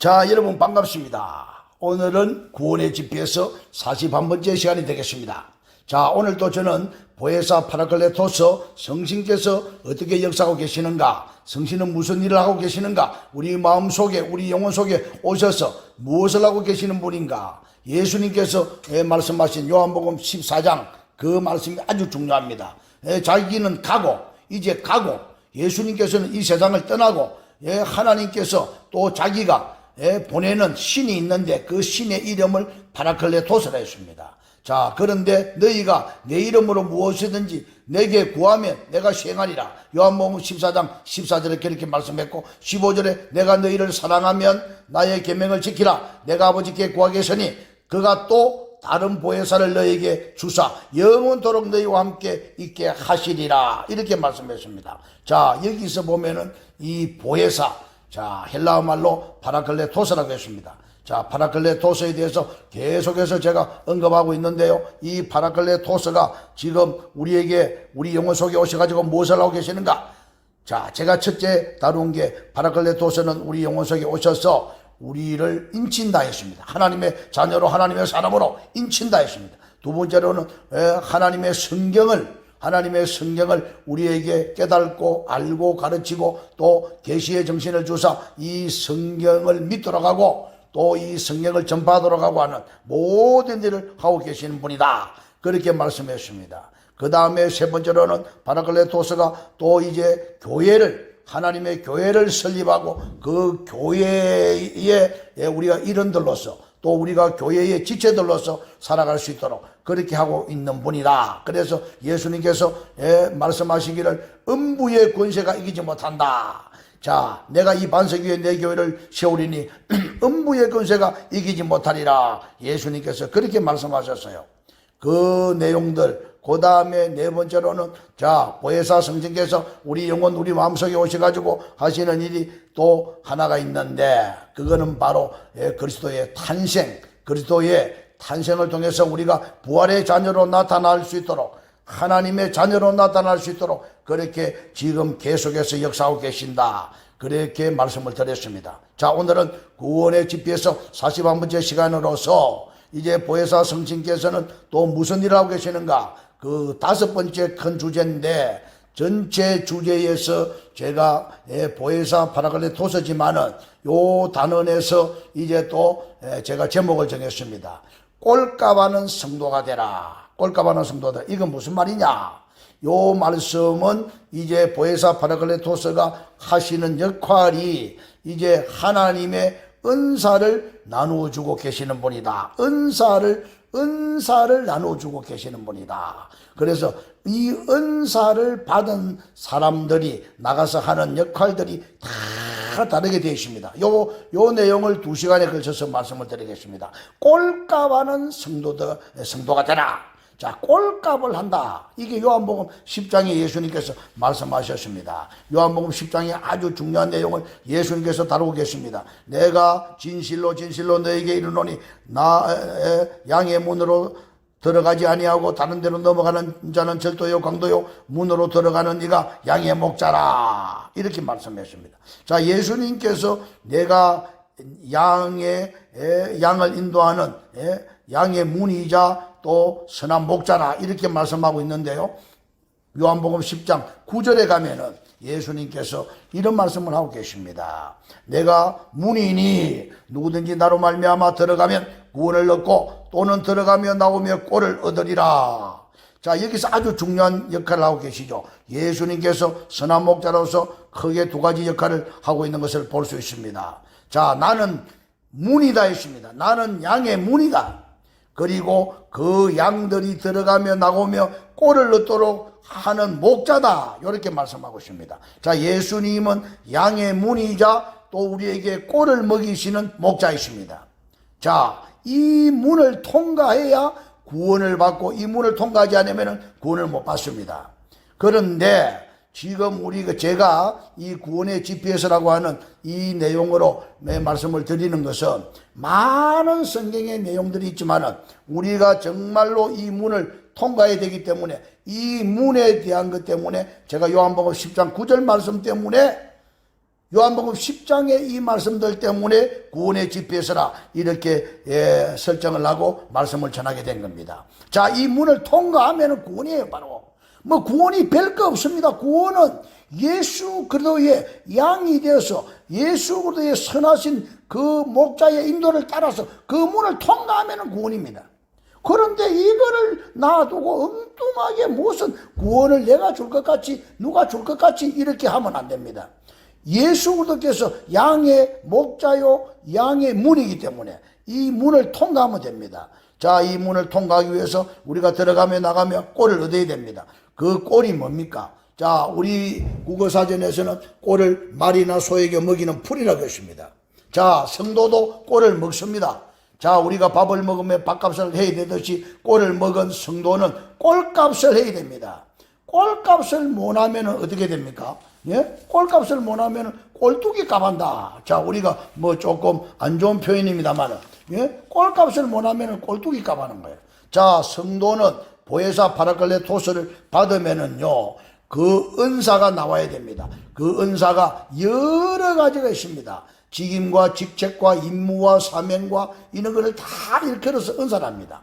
자, 여러분 반갑습니다. 오늘은 구원의 집에서 41번째 시간이 되겠습니다. 자, 오늘도 저는 보혜사 파라클레토스 성신께서 어떻게 역사하고 계시는가, 성신은 무슨 일을 하고 계시는가, 우리 마음속에 우리 영혼 속에 오셔서 무엇을 하고 계시는 분인가, 예수님께서 말씀하신 요한복음 14장 그 말씀이 아주 중요합니다. 자기는 가고 이제 가고 예수님께서는 이 세상을 떠나고 하나님께서 또 자기가 보내는 신이 있는데 그 신의 이름을 파라클레토스라 했습니다. 자, 그런데 너희가 내 이름으로 무엇이든지 내게 구하면 내가 시행하리라. 요한복음 14장 14절에 그렇게 말씀했고 15절에 내가 너희를 사랑하면 나의 계명을 지키라. 내가 아버지께 구하겠으니 그가 또 다른 보혜사를 너희에게 주사 영원토록 너희와 함께 있게 하시리라. 이렇게 말씀했습니다. 자, 여기서 보면은 이 보혜사, 자, 헬라어 말로 파라클레토스라고 했습니다. 자, 파라클레토스에 대해서 계속해서 제가 언급하고 있는데요. 이 파라클레토스가 지금 우리에게 우리 영혼 속에 오셔가지고 무엇을 하고 계시는가? 자, 제가 첫째 다룬 게 파라클레토스는 우리 영혼 속에 오셔서 우리를 인친다 했습니다. 하나님의 자녀로 하나님의 사람으로 인친다 했습니다. 두 번째로는 하나님의 성경을 우리에게 깨닫고 알고 가르치고 또 계시의 정신을 주사 이 성경을 믿도록 하고 또 이 성경을 전파하도록 하고 하는 모든 일을 하고 계시는 분이다. 그렇게 말씀했습니다. 그 다음에 세 번째로는 파라클레토스가 또 이제 하나님의 교회를 설립하고 그 교회에 우리가 일원들로서 또 우리가 교회의 지체들로서 살아갈 수 있도록 그렇게 하고 있는 분이다. 그래서 예수님께서 말씀하시기를 음부의 권세가 이기지 못한다. 자, 내가 이 반석 위에 내 교회를 세우리니 음부의 권세가 이기지 못하리라. 예수님께서 그렇게 말씀하셨어요. 그 내용들, 그 다음에 네 번째로는 자, 보혜사 성신께서 우리 영혼 우리 마음속에 오셔가지고 하시는 일이 또 하나가 있는데 그거는 바로 그리스도의 탄생을 통해서 우리가 부활의 자녀로 나타날 수 있도록 하나님의 자녀로 나타날 수 있도록 그렇게 지금 계속해서 역사하고 계신다. 그렇게 말씀을 드렸습니다. 자, 오늘은 구원의 집에서 41번째 시간으로서 이제 보혜사 성신께서는 또 무슨 일을 하고 계시는가? 그 다섯 번째 큰 주제인데 전체 주제에서 제가 보혜사 파라클레토스지만은 요 단원에서 이제 또 제가 제목을 정했습니다. 꼴값하는 성도가 되라. 꼴값하는 성도다. 이건 무슨 말이냐? 요 말씀은 이제 보혜사 파라클레토스가 하시는 역할이 이제 하나님의 은사를 나누어주고 계시는 분이다. 은사를 나눠주고 계시는 분이다. 그래서 이 은사를 받은 사람들이 나가서 하는 역할들이 다 다르게 되어 있습니다. 요 내용을 2시간에 걸쳐서 말씀을 드리겠습니다. 꼴값하는 성도가 되라. 자, 꼴값을 한다. 이게 요한복음 10장에 예수님께서 말씀하셨습니다. 요한복음 10장에 아주 중요한 내용을 예수님께서 다루고 계십니다. 내가 진실로 너에게 이르노니 양의 문으로 들어가지 아니하고 다른 데로 넘어가는 자는 절도요 강도요 문으로 들어가는 이가 양의 목자라. 이렇게 말씀했습니다. 자, 예수님께서 내가 양을 인도하는 양의 문이자 또 선한 목자라 이렇게 말씀하고 있는데요. 요한복음 10장 9절에 가면은 예수님께서 이런 말씀을 하고 계십니다. 내가 문이니 누구든지 나로 말미암아 들어가면 구원을 얻고 또는 들어가며 나오며 꼴을 얻으리라. 자, 여기서 아주 중요한 역할을 하고 계시죠. 예수님께서 선한 목자로서 크게 두 가지 역할을 하고 있는 것을 볼 수 있습니다. 자, 나는 문이다 했습니다. 나는 양의 문이다. 그리고 그 양들이 들어가며 나오며 꼴을 얻도록 하는 목자다. 이렇게 말씀하고 있습니다. 자, 예수님은 양의 문이자 또 우리에게 꼴을 먹이시는 목자이십니다. 자, 이 문을 통과해야 구원을 받고 이 문을 통과하지 않으면 구원을 못 받습니다. 그런데 지금 제가 이 구원의 GPS라고 하는 이 내용으로 말씀을 드리는 것은 많은 성경의 내용들이 있지만은 우리가 정말로 이 문을 통과해야 되기 때문에 이 문에 대한 것 때문에 제가 요한복음 10장 9절 말씀 때문에 요한복음 10장의 이 말씀들 때문에 구원의 집회서라 이렇게 설정을 하고 말씀을 전하게 된 겁니다. 자, 이 문을 통과하면 구원이에요. 바로 뭐 구원이 별거 없습니다. 구원은 예수 그리스도의 양이 되어서 예수 그리스도의 선하신 그 목자의 인도를 따라서 그 문을 통과하면 구원입니다. 그런데 이거를 놔두고 엉뚱하게 무슨 구원을 내가 줄 것 같이 누가 줄 것 같이 이렇게 하면 안 됩니다. 예수 그리스도께서 양의 목자요 양의 문이기 때문에 이 문을 통과하면 됩니다. 자, 이 문을 통과하기 위해서 우리가 들어가며 나가며 꼴을 얻어야 됩니다. 그 꼴이 뭡니까? 자, 우리 국어사전에서는 꼴을 말이나 소에게 먹이는 풀이라고 했습니다. 자, 성도도 꼴을 먹습니다. 자, 우리가 밥을 먹으면 밥값을 해야 되듯이 꼴을 먹은 성도는 꼴값을 해야 됩니다. 꼴값을 못하면 어떻게 됩니까? 예? 꼴값을 못하면 꼴뚜기 값한다. 자, 우리가 뭐 조금 안 좋은 표현입니다만, 예? 꼴값을 못하면 꼴뚜기 값하는 거예요. 자, 성도는 보혜사 파라클레토스를 받으면은요, 그 은사가 나와야 됩니다. 그 은사가 여러 가지가 있습니다. 직임과 직책과 임무와 사명과 이런 것을 다 일컬어서 은사랍니다.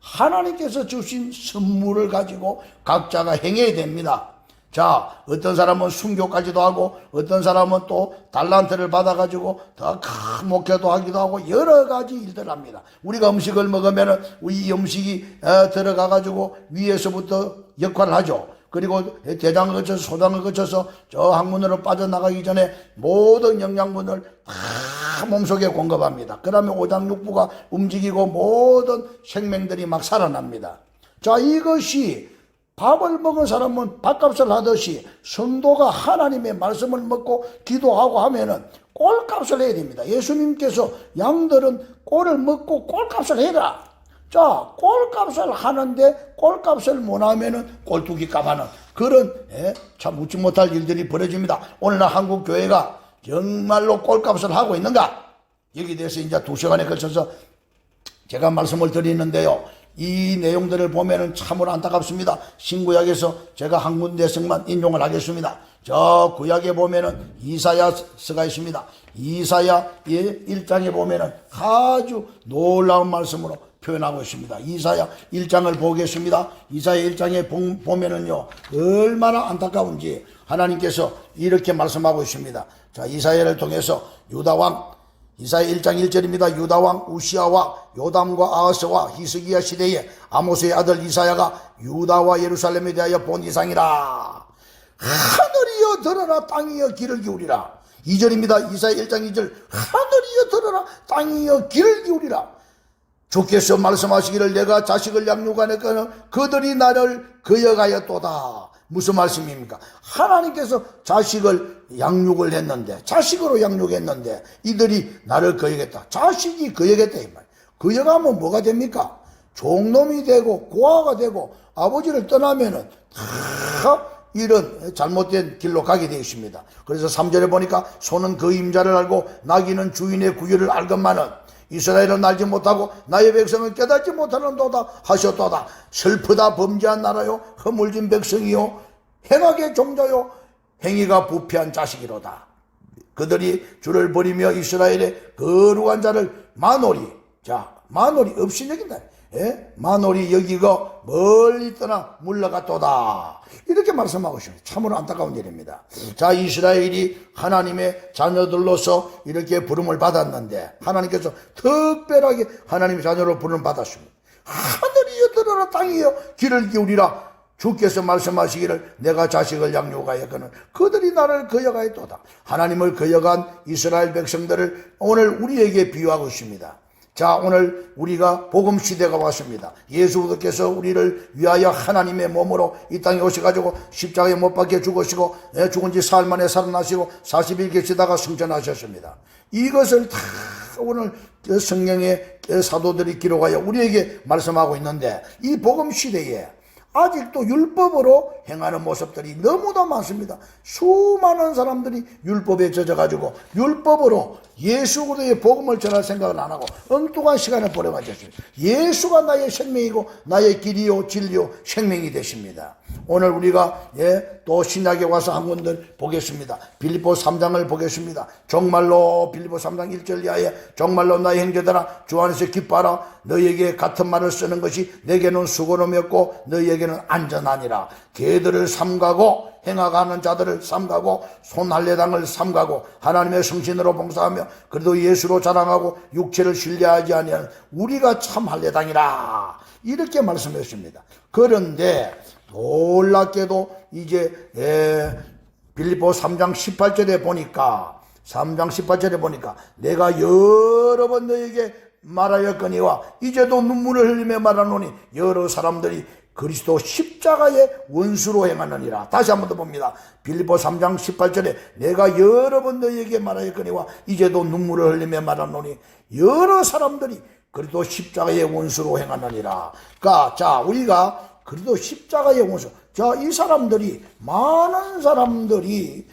하나님께서 주신 선물을 가지고 각자가 행해야 됩니다. 자, 어떤 사람은 순교까지도 하고 어떤 사람은 또 달란트를 받아가지고 더 큰 목회도 하기도 하고 여러 가지 일들을 합니다. 우리가 음식을 먹으면 이 음식이 들어가가지고 위에서부터 역할을 하죠. 그리고 대장을 거쳐서 소장을 거쳐서 저 항문으로 빠져나가기 전에 모든 영양분을 다 몸속에 공급합니다. 그러면 오장육부가 움직이고 모든 생명들이 막 살아납니다. 자, 이것이 밥을 먹은 사람은 밥값을 하듯이 성도가 하나님의 말씀을 먹고 기도하고 하면은 꼴값을 해야 됩니다. 예수님께서 양들은 꼴을 먹고 꼴값을 해라. 자, 꼴값을 하는데 꼴값을 못하면은 꼴뚜기 값하는 그런 참 웃지 못할 일들이 벌어집니다. 오늘날 한국 교회가 정말로 꼴값을 하고 있는가? 여기 대해서 이제 2시간에 걸쳐서 제가 말씀을 드리는데요. 이 내용들을 보면은 참으로 안타깝습니다. 신구약에서 제가 한 군데씩만 인용을 하겠습니다. 저 구약에 보면은 이사야서가 있습니다. 이사야의 1장에 보면은 아주 놀라운 말씀으로 표현하고 있습니다. 이사야 1장을 보겠습니다. 이사야 1장에 보면은요, 얼마나 안타까운지 하나님께서 이렇게 말씀하고 있습니다. 자, 이사야를 통해서 유다왕 이사야 1장 1절입니다. 유다왕 우시아와 요담과 아하스와 히스기야 시대에 아모스의 아들 이사야가 유다와 예루살렘에 대하여 본 이상이라. 하늘이여 들어라, 땅이여 귀를 기울이라. 2절입니다. 이사야 1장 2절. 하늘이여 들어라, 땅이여 귀를 기울이라. 주께서 말씀하시기를 내가 자식을 양육하니까 그들이 나를 거역하였도다. 무슨 말씀입니까? 하나님께서 자식을 양육을 했는데, 자식으로 양육했는데 이들이 나를 거역했다. 자식이 거역했다 이 말. 거역하면 뭐가 됩니까? 종놈이 되고 고아가 되고 아버지를 떠나면은 다 이런 잘못된 길로 가게 되어 있습니다. 그래서 3절에 보니까 소는 그 임자를 알고 나귀는 주인의 구유를 알건만은 이스라엘은 알지 못하고 나의 백성은 깨닫지 못하는도다 하셨도다. 슬프다 범죄한 나라요 허물진 백성이요 행악의 종자요 행위가 부패한 자식이로다. 그들이 주를 버리며 이스라엘의 거룩한 자를 만홀히, 자, 만홀히 없이 여긴다. 예? 만홀히 여기고 멀리 떠나 물러갔도다. 이렇게 말씀하고 있습니다. 참으로 안타까운 일입니다. 자, 이스라엘이 하나님의 자녀들로서 이렇게 부름을 받았는데 하나님께서 특별하게 하나님의 자녀로 부름을 받았습니다. 하늘이여 들어라, 땅이여 귀를 기울이라. 주께서 말씀하시기를 내가 자식을 양육하였거늘 그들이 나를 거역하였도다. 하나님을 거역한 이스라엘 백성들을 오늘 우리에게 비유하고 있습니다. 자, 오늘 우리가 복음 시대가 왔습니다. 예수 그리스도께서 우리를 위하여 하나님의 몸으로 이 땅에 오셔가지고 십자가에 못 박혀 죽으시고 죽은 지 사흘 만에 살아나시고 40일 계시다가 승천하셨습니다. 이것을 다 오늘 성경의 사도들이 기록하여 우리에게 말씀하고 있는데 이 복음 시대에 아직도 율법으로 행하는 모습들이 너무도 많습니다. 수많은 사람들이 율법에 젖어가지고 율법으로 예수 그리스도의 복음을 전할 생각을 안 하고 엉뚱한 시간을 보내가셨습니다. 예수가 나의 생명이고 나의 길이요 진리요 생명이 되십니다. 오늘 우리가 또 신약에 와서 한 군데 보겠습니다. 빌립보 3장을 보겠습니다. 정말로 빌립보 3장 1절 이하에 정말로 나의 형제들아 주 안에서 기뻐하라. 너희에게 같은 말을 쓰는 것이 내게는 수고로였고 너희에게는 안전하니라. 개들을 삼가고 행하가는 자들을 삼가고 손할례당을 삼가고 하나님의 성신으로 봉사하며 그래도 예수로 자랑하고 육체를 신뢰하지 아니하는 우리가 참 할례당이라. 이렇게 말씀했습니다. 그런데 놀랍게도 이제 빌립보 3장 18절에 보니까 내가 여러 번 너에게 말하였거니와 이제도 눈물을 흘리며 말하노니 여러 사람들이 그리스도 십자가의 원수로 행하느니라. 다시 한 번 더 봅니다. 빌립보 3장 18절에 내가 여러 번 너희에게 말하였거니와 이제도 눈물을 흘리며 말하노니 여러 사람들이 그리스도 십자가의 원수로 행하느니라. 그러니까 자 우리가 그리스도 십자가의 원수, 자 이 사람들이 많은 사람들이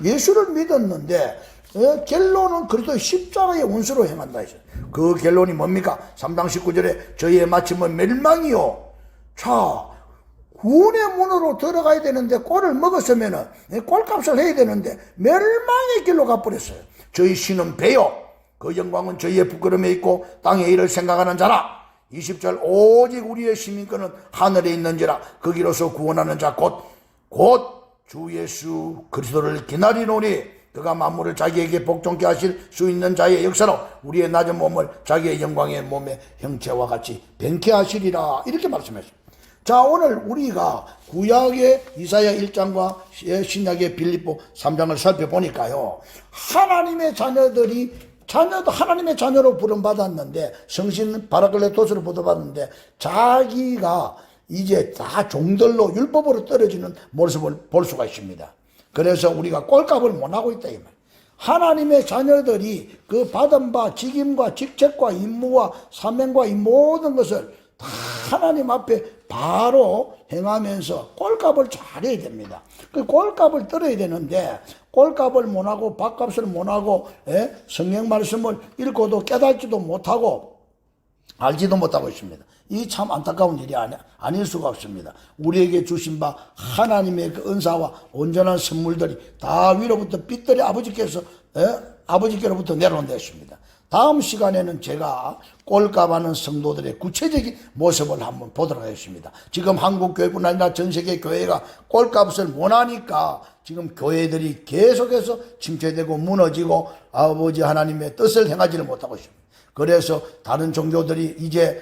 예수를 믿었는데 결론은 그리스도 십자가의 원수로 행한다 했어요. 그 결론이 뭡니까? 3장 19절에 저희의 마침은 멸망이요. 자, 구원의 문으로 들어가야 되는데 꼴을 먹었으면은 꼴값을 해야 되는데 멸망의 길로 가버렸어요. 저희 신은 배요. 그 영광은 저희의 부끄러움에 있고 땅의 일을 생각하는 자라. 20절 오직 우리의 시민권은 하늘에 있는지라 거기로서 구원하는 자 곧 주 예수 그리스도를 기다리노니 그가 만물을 자기에게 복종케 하실 수 있는 자의 역사로 우리의 낮은 몸을 자기의 영광의 몸의 형체와 같이 변케 하시리라. 이렇게 말씀했습니다. 자 오늘 우리가 구약의 이사야 1장과 신약의 빌립보 3장을 살펴보니까요, 하나님의 자녀도 하나님의 자녀로 부름받았는데 성신 바라클레토스로 부름받았는데 자기가 이제 다 종들로 율법으로 떨어지는 모습을 볼 수가 있습니다. 그래서 우리가 꼴값을 못하고 있다 이 말. 하나님의 자녀들이 그 받은 바 직임과 직책과 임무와 사명과 이 모든 것을 다 하나님 앞에 바로 행하면서 꼴값을 잘해야 됩니다. 그 꼴값을 들어야 되는데 꼴값을 못하고 밥값을 못하고 성경 말씀을 읽고도 깨닫지도 못하고 알지도 못하고 있습니다. 이 참 안타까운 일이 아닐 수가 없습니다. 우리에게 주신 바 하나님의 그 은사와 온전한 선물들이 다 위로부터 빛들의 아버지께로부터 내려온다 했습니다. 다음 시간에는 제가 꼴값하는 성도들의 구체적인 모습을 한번 보도록 하겠습니다. 지금 한국교회뿐 아니라 전 세계 교회가 꼴값을 못하니까 지금 교회들이 계속해서 침체되고 무너지고 아버지 하나님의 뜻을 행하지를 못하고 있습니다. 그래서 다른 종교들이 이제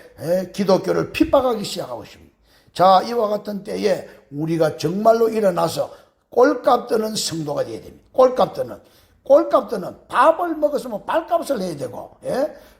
기독교를 핍박하기 시작하고 있습니다. 자, 이와 같은 때에 우리가 정말로 일어나서 꼴값 드는 성도가 되어야 됩니다. 꼴값 드는 밥을 먹었으면 밥값을 해야 되고,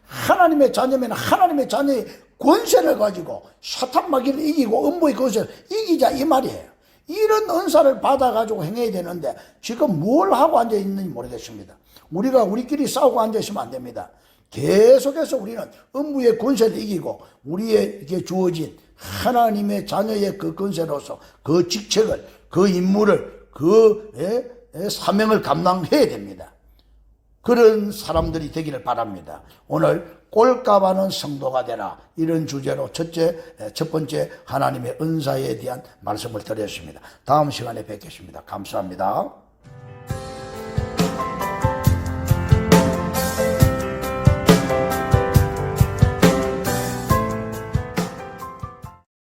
하나님의 자녀면 하나님의 자녀의 권세를 가지고 사탄 마귀를 이기고 음부의 권세를 이기자 이 말이에요. 이런 은사를 받아가지고 행해야 되는데 지금 뭘 하고 앉아있는지 모르겠습니다. 우리가 우리끼리 싸우고 앉아있으면 안 됩니다. 계속해서 우리는 음부의 권세를 이기고 우리에게 주어진 하나님의 자녀의 그 권세로서 그 직책을, 그 임무를, 그 사명을 감당해야 됩니다. 그런 사람들이 되기를 바랍니다. 오늘 꼴값하는 성도가 되라, 이런 주제로 첫 번째 하나님의 은사에 대한 말씀을 드렸습니다. 다음 시간에 뵙겠습니다. 감사합니다.